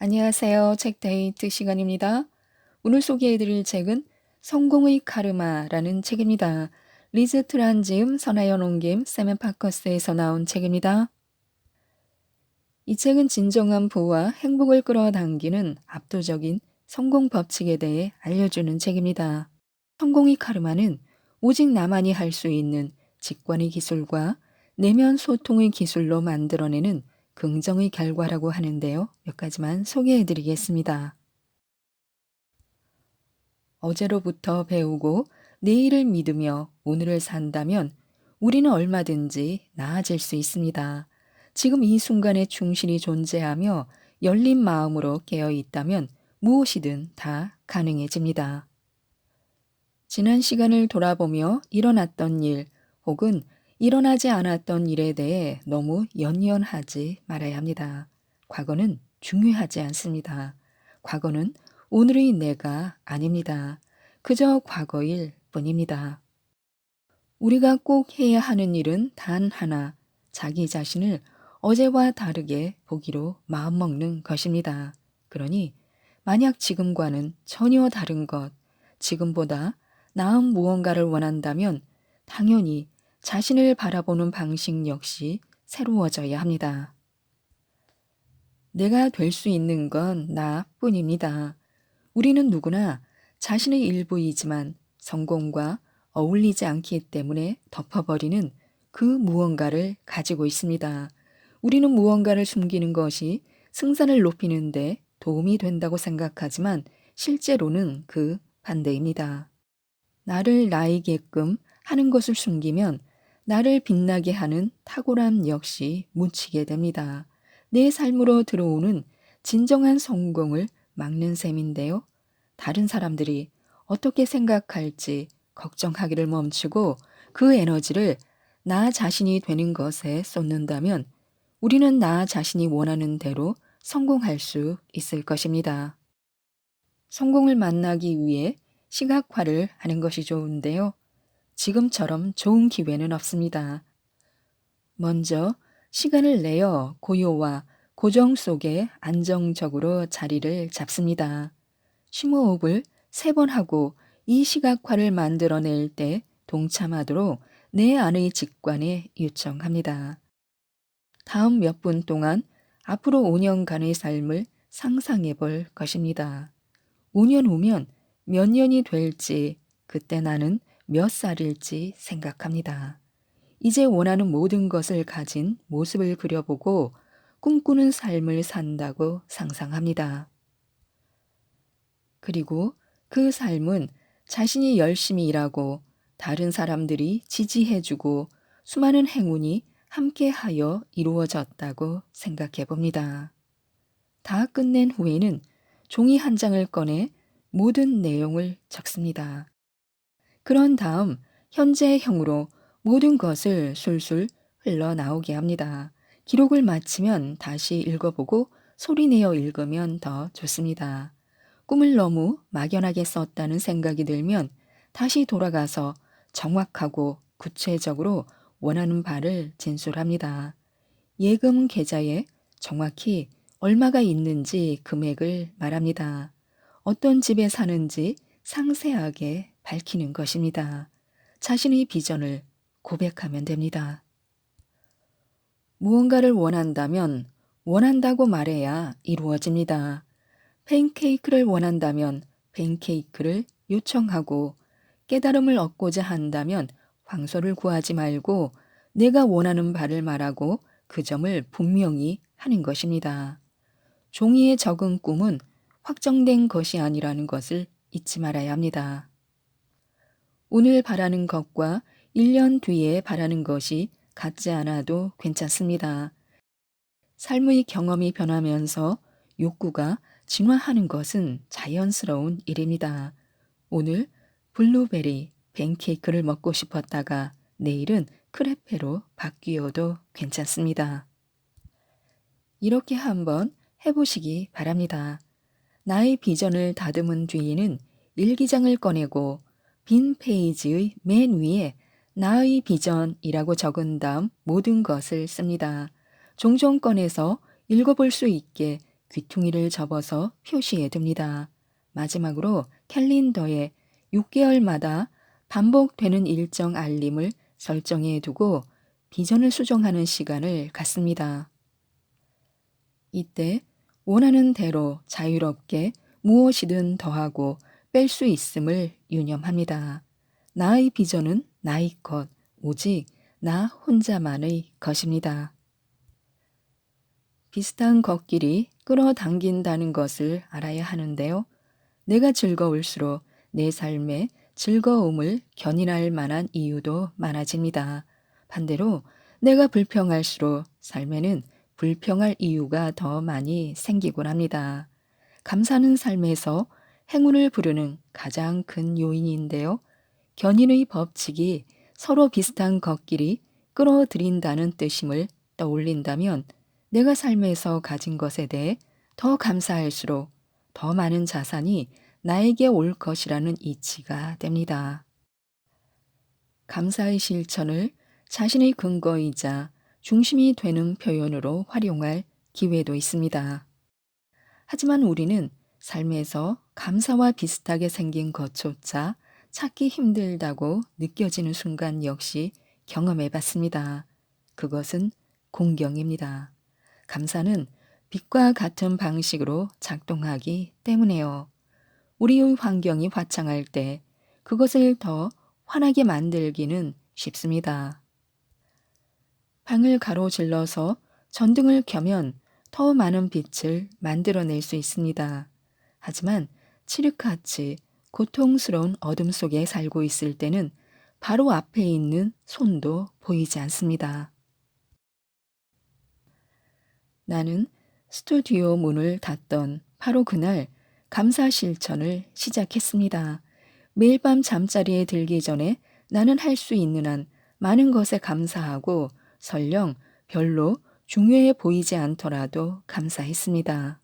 안녕하세요. 책데이트 시간입니다. 오늘 소개해드릴 책은 성공의 카르마라는 책입니다. 리즈 트란지움, 선하연 옹김, 세멘 파커스에서 나온 책입니다. 이 책은 진정한 부와 행복을 끌어당기는 압도적인 성공 법칙에 대해 알려주는 책입니다. 성공의 카르마는 오직 나만이 할 수 있는 직관의 기술과 내면 소통의 기술로 만들어내는 긍정의 결과라고 하는데요. 몇 가지만 소개해 드리겠습니다. 어제로부터 배우고 내일을 믿으며 오늘을 산다면 우리는 얼마든지 나아질 수 있습니다. 지금 이 순간에 충실히 존재하며 열린 마음으로 깨어 있다면 무엇이든 다 가능해집니다. 지난 시간을 돌아보며 일어났던 일 혹은 일어나지 않았던 일에 대해 너무 연연하지 말아야 합니다. 과거는 중요하지 않습니다. 과거는 오늘의 내가 아닙니다. 그저 과거일 뿐입니다. 우리가 꼭 해야 하는 일은 단 하나, 자기 자신을 어제와 다르게 보기로 마음먹는 것입니다. 그러니 만약 지금과는 전혀 다른 것, 지금보다 나은 무언가를 원한다면 당연히 자신을 바라보는 방식 역시 새로워져야 합니다. 내가 될 수 있는 건 나뿐입니다. 우리는 누구나 자신의 일부이지만 성공과 어울리지 않기 때문에 덮어버리는 그 무언가를 가지고 있습니다. 우리는 무언가를 숨기는 것이 승산을 높이는데 도움이 된다고 생각하지만 실제로는 그 반대입니다. 나를 나이게끔 하는 것을 숨기면 나를 빛나게 하는 탁월함 역시 묻히게 됩니다. 내 삶으로 들어오는 진정한 성공을 막는 셈인데요. 다른 사람들이 어떻게 생각할지 걱정하기를 멈추고 그 에너지를 나 자신이 되는 것에 쏟는다면 우리는 나 자신이 원하는 대로 성공할 수 있을 것입니다. 성공을 만나기 위해 시각화를 하는 것이 좋은데요. 지금처럼 좋은 기회는 없습니다. 먼저 시간을 내어 고요와 고정 속에 안정적으로 자리를 잡습니다. 심호흡을 3번 하고 이 시각화를 만들어낼 때 동참하도록 내 안의 직관에 요청합니다. 다음 몇 분 동안 앞으로 5년간의 삶을 상상해 볼 것입니다. 5년 후면 몇 년이 될지, 그때 나는 몇 살일지 생각합니다. 이제 원하는 모든 것을 가진 모습을 그려보고 꿈꾸는 삶을 산다고 상상합니다. 그리고 그 삶은 자신이 열심히 일하고 다른 사람들이 지지해주고 수많은 행운이 함께하여 이루어졌다고 생각해 봅니다. 다 끝낸 후에는 종이 한 장을 꺼내 모든 내용을 적습니다. 그런 다음 현재형으로 모든 것을 술술 흘러나오게 합니다. 기록을 마치면 다시 읽어보고 소리내어 읽으면 더 좋습니다. 꿈을 너무 막연하게 썼다는 생각이 들면 다시 돌아가서 정확하고 구체적으로 원하는 바를 진술합니다. 예금 계좌에 정확히 얼마가 있는지 금액을 말합니다. 어떤 집에 사는지 상세하게 밝히는 것입니다. 자신의 비전을 고백하면 됩니다. 무언가를 원한다면 원한다고 말해야 이루어집니다. 팬케이크를 원한다면 팬케이크를 요청하고 깨달음을 얻고자 한다면 황소를 구하지 말고 내가 원하는 바를 말하고 그 점을 분명히 하는 것입니다. 종이에 적은 꿈은 확정된 것이 아니라는 것을 잊지 말아야 합니다. 오늘 바라는 것과 1년 뒤에 바라는 것이 같지 않아도 괜찮습니다. 삶의 경험이 변하면서 욕구가 진화하는 것은 자연스러운 일입니다. 오늘 블루베리 팬케이크를 먹고 싶었다가 내일은 크레페로 바뀌어도 괜찮습니다. 이렇게 한번 해보시기 바랍니다. 나의 비전을 다듬은 뒤에는 일기장을 꺼내고 빈 페이지의 맨 위에 나의 비전이라고 적은 다음 모든 것을 씁니다. 종종 꺼내서 읽어볼 수 있게 귀퉁이를 접어서 표시해 둡니다. 마지막으로 캘린더에 6개월마다 반복되는 일정 알림을 설정해 두고 비전을 수정하는 시간을 갖습니다. 이때 원하는 대로 자유롭게 무엇이든 더하고 뺄 수 있음을 유념합니다. 나의 비전은 나의 것, 오직 나 혼자만의 것입니다. 비슷한 걷길이 끌어당긴다는 것을 알아야 하는데요. 내가 즐거울수록 내 삶에 즐거움을 견인할 만한 이유도 많아집니다. 반대로 내가 불평할수록 삶에는 불평할 이유가 더 많이 생기곤 합니다. 감사는 삶에서 행운을 부르는 가장 큰 요인인데요. 견인의 법칙이 서로 비슷한 걷길이 끌어들인다는 뜻임을 떠올린다면 내가 삶에서 가진 것에 대해 더 감사할수록 더 많은 자산이 나에게 올 것이라는 이치가 됩니다. 감사의 실천을 자신의 근거이자 중심이 되는 표현으로 활용할 기회도 있습니다. 하지만 우리는 삶에서 감사와 비슷하게 생긴 것조차 찾기 힘들다고 느껴지는 순간 역시 경험해 봤습니다. 그것은 공경입니다. 감사는 빛과 같은 방식으로 작동하기 때문에요. 우리의 환경이 화창할 때 그것을 더 환하게 만들기는 쉽습니다. 방을 가로질러서 전등을 켜면 더 많은 빛을 만들어낼 수 있습니다. 하지만 칠흑같이 고통스러운 어둠 속에 살고 있을 때는 바로 앞에 있는 손도 보이지 않습니다. 나는 스튜디오 문을 닫던 바로 그날 감사 실천을 시작했습니다. 매일 밤 잠자리에 들기 전에 나는 할 수 있는 한 많은 것에 감사하고 설령 별로 중요해 보이지 않더라도 감사했습니다.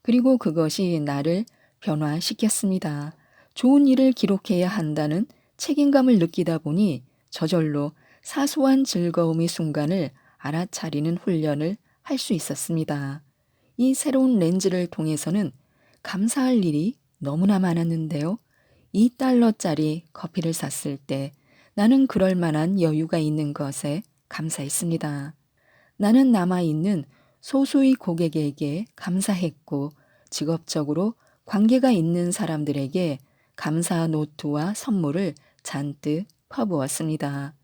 그리고 그것이 나를 변화시켰습니다. 좋은 일을 기록해야 한다는 책임감을 느끼다 보니 저절로 사소한 즐거움의 순간을 알아차리는 훈련을 할 수 있었습니다. 이 새로운 렌즈를 통해서는 감사할 일이 너무나 많았는데요. 2달러짜리 커피를 샀을 때 나는 그럴 만한 여유가 있는 것에 감사했습니다. 나는 남아있는 소수의 고객에게 감사했고 직업적으로 관계가 있는 사람들에게 감사 노트와 선물을 잔뜩 퍼부었습니다.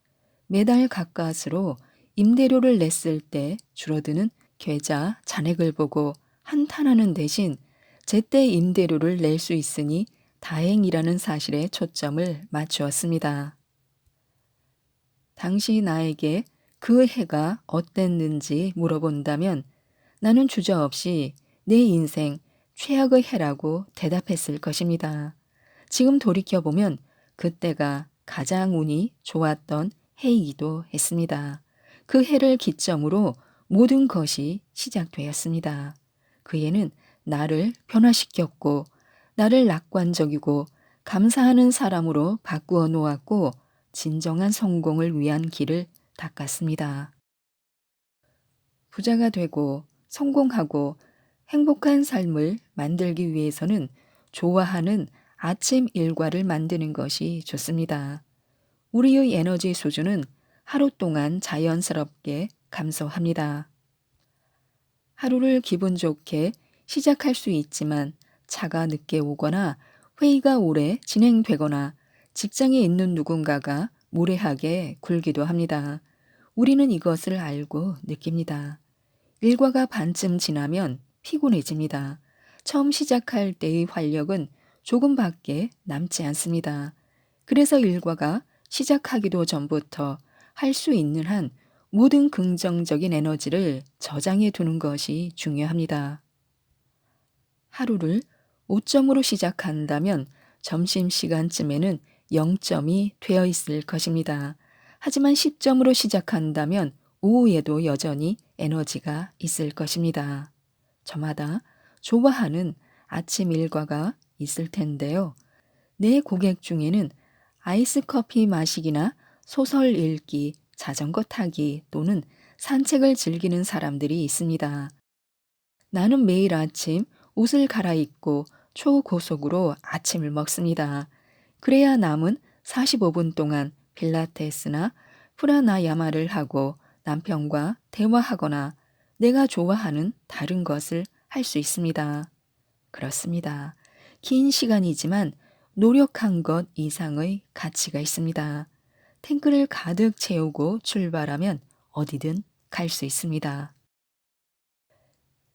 매달 가까스로 임대료를 냈을 때 줄어드는 계좌 잔액을 보고 한탄하는 대신 제때 임대료를 낼 수 있으니 다행이라는 사실에 초점을 맞추었습니다. 당시 나에게 그 해가 어땠는지 물어본다면 나는 주저없이 내 인생 최악의 해라고 대답했을 것입니다. 지금 돌이켜보면 그때가 가장 운이 좋았던 해이기도 했습니다. 그 해를 기점으로 모든 것이 시작되었습니다. 그 해는 나를 변화시켰고 나를 낙관적이고 감사하는 사람으로 바꾸어 놓았고 진정한 성공을 위한 길을 닦았습니다. 부자가 되고 성공하고 행복한 삶을 만들기 위해서는 좋아하는 아침 일과를 만드는 것이 좋습니다. 우리의 에너지 수준은 하루 동안 자연스럽게 감소합니다. 하루를 기분 좋게 시작할 수 있지만 차가 늦게 오거나 회의가 오래 진행되거나 직장에 있는 누군가가 무례하게 굴기도 합니다. 우리는 이것을 알고 느낍니다. 일과가 반쯤 지나면 피곤해집니다. 처음 시작할 때의 활력은 조금밖에 남지 않습니다. 그래서 일과가 시작하기도 전부터 할 수 있는 한 모든 긍정적인 에너지를 저장해 두는 것이 중요합니다. 하루를 5점으로 시작한다면 점심시간쯤에는 0점이 되어 있을 것입니다. 하지만 10점으로 시작한다면 오후에도 여전히 에너지가 있을 것입니다. 저마다 좋아하는 아침 일과가 있을 텐데요. 내 고객 중에는 아이스 커피 마시기나 소설 읽기, 자전거 타기 또는 산책을 즐기는 사람들이 있습니다. 나는 매일 아침 옷을 갈아입고 초고속으로 아침을 먹습니다. 그래야 남은 45분 동안 필라테스나 프라나야마를 하고 남편과 대화하거나 내가 좋아하는 다른 것을 할 수 있습니다. 그렇습니다. 긴 시간이지만 노력한 것 이상의 가치가 있습니다. 탱크를 가득 채우고 출발하면 어디든 갈 수 있습니다.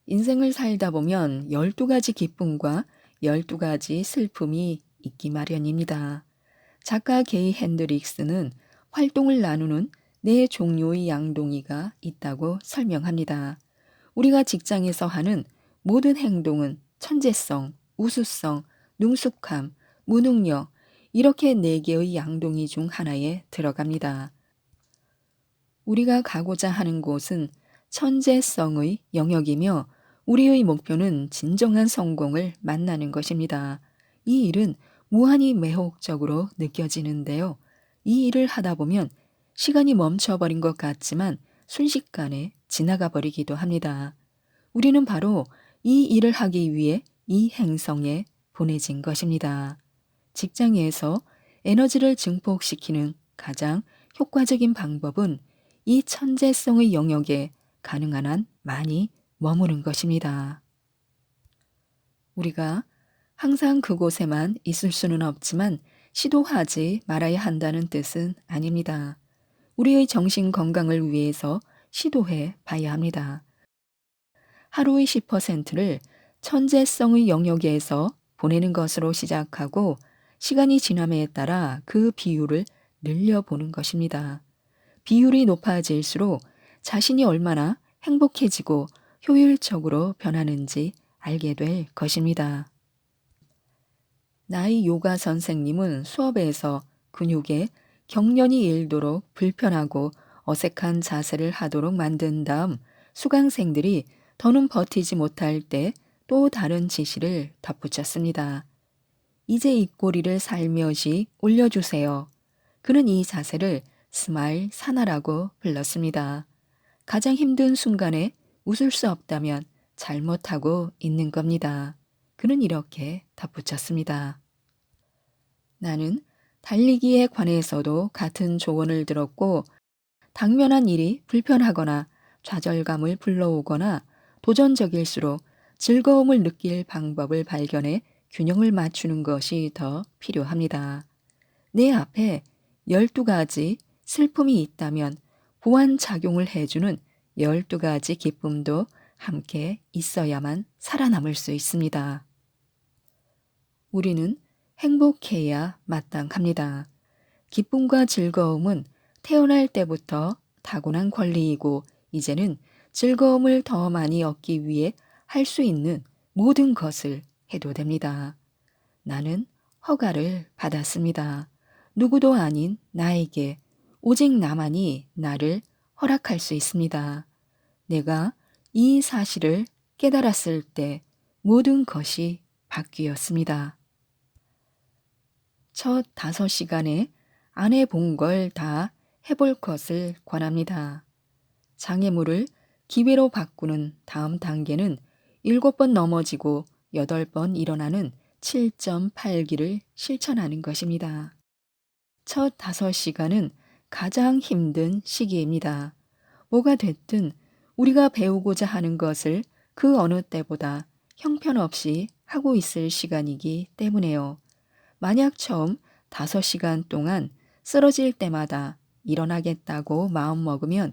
인생을 살다 보면 12가지 기쁨과 12가지 슬픔이 있기 마련입니다. 작가 게이 핸드릭스는 활동을 나누는 네 종류의 양동이가 있다고 설명합니다. 우리가 직장에서 하는 모든 행동은 천재성, 우수성, 능숙함, 무능력, 이렇게 네 개의 양동이 중 하나에 들어갑니다. 우리가 가고자 하는 곳은 천재성의 영역이며 우리의 목표는 진정한 성공을 만나는 것입니다. 이 일은 무한히 매혹적으로 느껴지는데요. 이 일을 하다 보면 시간이 멈춰버린 것 같지만 순식간에 지나가 버리기도 합니다. 우리는 바로 이 일을 하기 위해 이 행성에 보내진 것입니다. 직장에서 에너지를 증폭시키는 가장 효과적인 방법은 이 천재성의 영역에 가능한 한 많이 머무는 것입니다. 우리가 항상 그곳에만 있을 수는 없지만 시도하지 말아야 한다는 뜻은 아닙니다. 우리의 정신 건강을 위해서 시도해 봐야 합니다. 하루의 10%를 천재성의 영역에서 보내는 것으로 시작하고 시간이 지남에 따라 그 비율을 늘려보는 것입니다. 비율이 높아질수록 자신이 얼마나 행복해지고 효율적으로 변하는지 알게 될 것입니다. 나의 요가 선생님은 수업에서 근육에 경련이 일도록 불편하고 어색한 자세를 하도록 만든 다음 수강생들이 더는 버티지 못할 때 또 다른 지시를 덧붙였습니다. 이제 입꼬리를 살며시 올려주세요. 그는 이 자세를 스마일 사나라고 불렀습니다. 가장 힘든 순간에 웃을 수 없다면 잘못하고 있는 겁니다. 그는 이렇게 덧붙였습니다. 나는 달리기에 관해서도 같은 조언을 들었고 당면한 일이 불편하거나 좌절감을 불러오거나 도전적일수록 즐거움을 느낄 방법을 발견해 균형을 맞추는 것이 더 필요합니다. 내 앞에 12가지 슬픔이 있다면 보완 작용을 해주는 12가지 기쁨도 함께 있어야만 살아남을 수 있습니다. 우리는 행복해야 마땅합니다. 기쁨과 즐거움은 태어날 때부터 타고난 권리이고 이제는 즐거움을 더 많이 얻기 위해 할 수 있는 모든 것을 해도 됩니다. 나는 허가를 받았습니다. 누구도 아닌 나에게 오직 나만이 나를 허락할 수 있습니다. 내가 이 사실을 깨달았을 때 모든 것이 바뀌었습니다. 첫 5시간에 안 해본 걸 다 해볼 것을 권합니다. 장애물을 기회로 바꾸는 다음 단계는 7번 넘어지고 8번 일어나는 7.8기를 실천하는 것입니다. 첫 5시간은 가장 힘든 시기입니다. 뭐가 됐든 우리가 배우고자 하는 것을 그 어느 때보다 형편없이 하고 있을 시간이기 때문에요. 만약 처음 5시간 동안 쓰러질 때마다 일어나겠다고 마음먹으면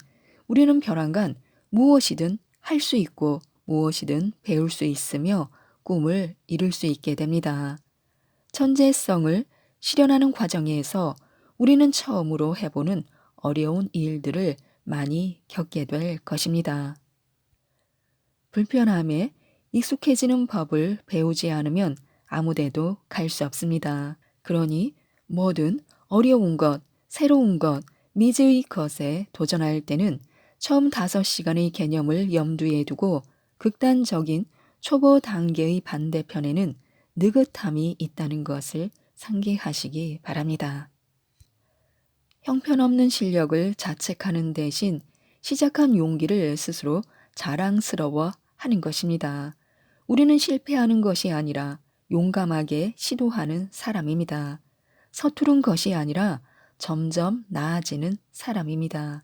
우리는 벼랑간 무엇이든 할 수 있고 무엇이든 배울 수 있으며 꿈을 이룰 수 있게 됩니다. 천재성을 실현하는 과정에서 우리는 처음으로 해보는 어려운 일들을 많이 겪게 될 것입니다. 불편함에 익숙해지는 법을 배우지 않으면 아무데도 갈 수 없습니다. 그러니 뭐든 어려운 것, 새로운 것, 미지의 것에 도전할 때는 처음 5시간의 개념을 염두에 두고 극단적인 초보 단계의 반대편에는 느긋함이 있다는 것을 상기하시기 바랍니다. 형편없는 실력을 자책하는 대신 시작한 용기를 스스로 자랑스러워 하는 것입니다. 우리는 실패하는 것이 아니라 용감하게 시도하는 사람입니다. 서투른 것이 아니라 점점 나아지는 사람입니다.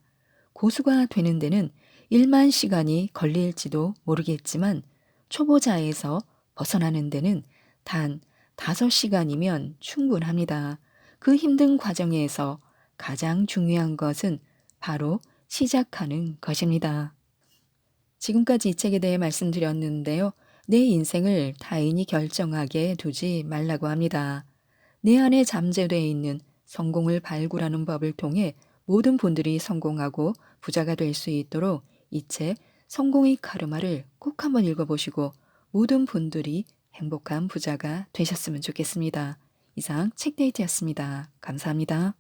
고수가 되는 데는 1만 시간이 걸릴지도 모르겠지만 초보자에서 벗어나는 데는 단 5시간이면 충분합니다. 그 힘든 과정에서 가장 중요한 것은 바로 시작하는 것입니다. 지금까지 이 책에 대해 말씀드렸는데요. 내 인생을 타인이 결정하게 두지 말라고 합니다. 내 안에 잠재되어 있는 성공을 발굴하는 법을 통해 모든 분들이 성공하고 부자가 될 수 있도록 이 책 성공의 카르마를 꼭 한번 읽어보시고 모든 분들이 행복한 부자가 되셨으면 좋겠습니다. 이상 책데이트였습니다. 감사합니다.